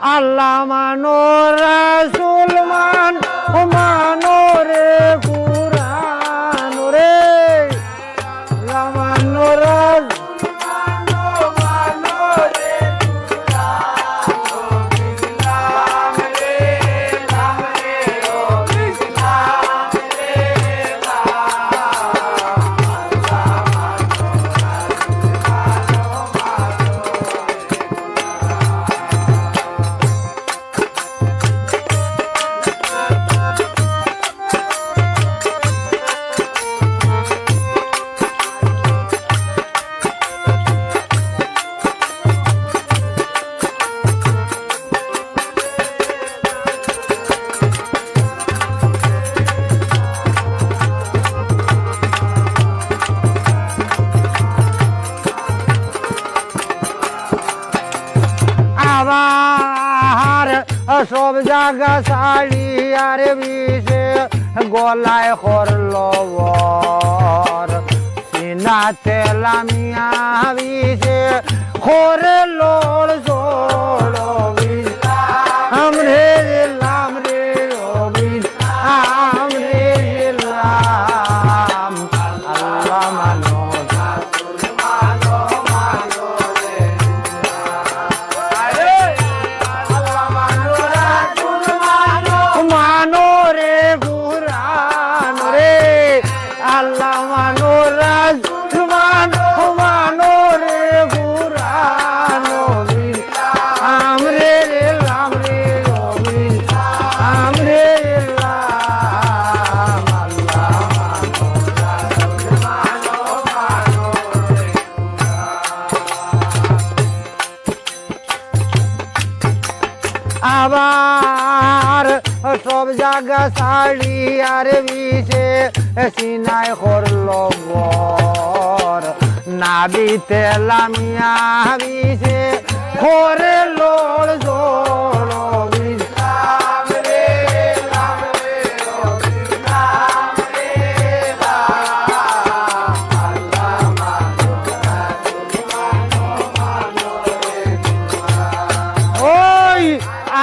আল্লাহ মানো রাসূল মানো রে কুরআন রে আল্লাহ মানো রাসূল মানো রে কুরআন ইসলাম রে রাম রে ও ইসলাম রে আবার সব জায়গা শাড়ি আর বিষে গলায় করলো বর সিনাতে লামিয়া বিষে করে লোর জোড় আমরে লাম রে রবিন আমরে লাম আল্লাহ মানো মানো রে কুরআন রে আল্লাহ মানো রাসূল মানো রে কুরআন আমরে লাম রে রবিন আমরে লাম আল্লাহ মানো রে আবার সব জায়গা শাড়ি আর বিষে সিনায় করলো বর নাবিতে লামিয়া বিষে করে লোর জোড় ইসলাম রে লাম রে ইসলাম রে আল্লাহ মানো ওই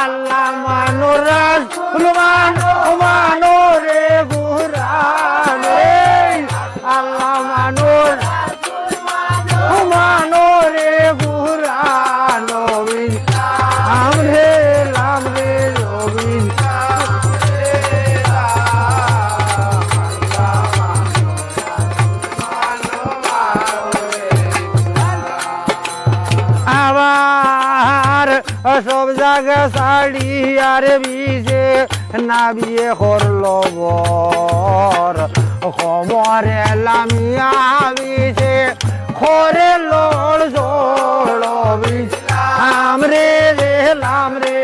আল্লাহ মানো রাসূল মানো রে কুরআন রে আল্লাহ মানো রাসূল মানো রে কুরআন আমরে লাম রে রবিন আবার সব জায়গা শাড়ি আর বিষে নাবিয়ে করলো বর খমরে লামিয়া বিষে করে লোর জোড় আমরে লাম রে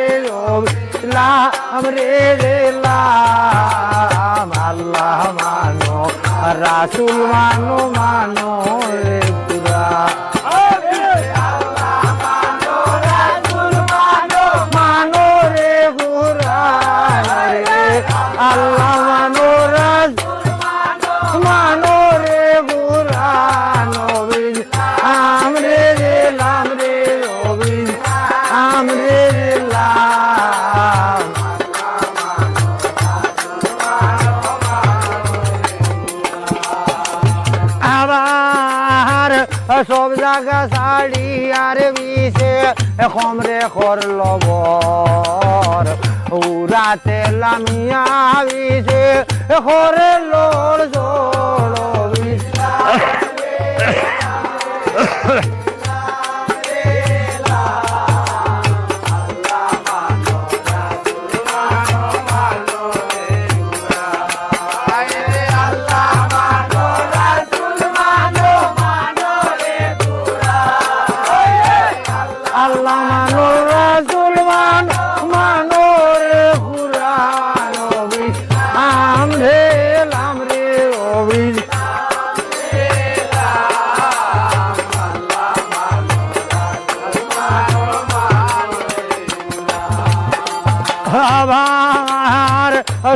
লাম রে লাম আল্লাহ মানো রাসূল মানো রে কুরআন আল্লাহ মানো রাসূল মানো রে কুরআন আমরে লাম রে রবিন আমরে লাম আবার সব জায়গা শাড়ি আর বিষে খমরে করলো বর উড়াতে লামিয়া বিষে করে লোর জোড় আল্লাহ মানো রাসূল মানো রে কুরআন আমরে লাম রে রবিন আবার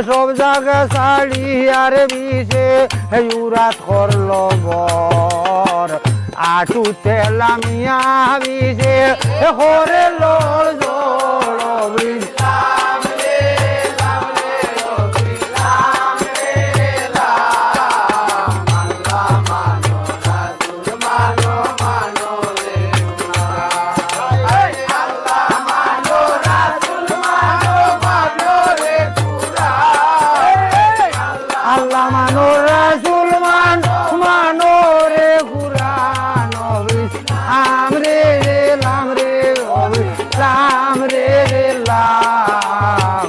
সব জায়গা শাড়ি আর বিষে ইউরাত করলো বর আটুতে লামিয়া বিষে করে লোর জোড় রে গেলাম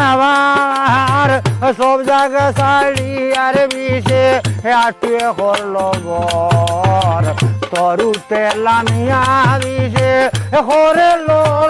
আমার সব জায়গা শাড়ি আর বিষে আটুয়ে করলো ঘর তরু তেলামিয়া বিষে করে লোর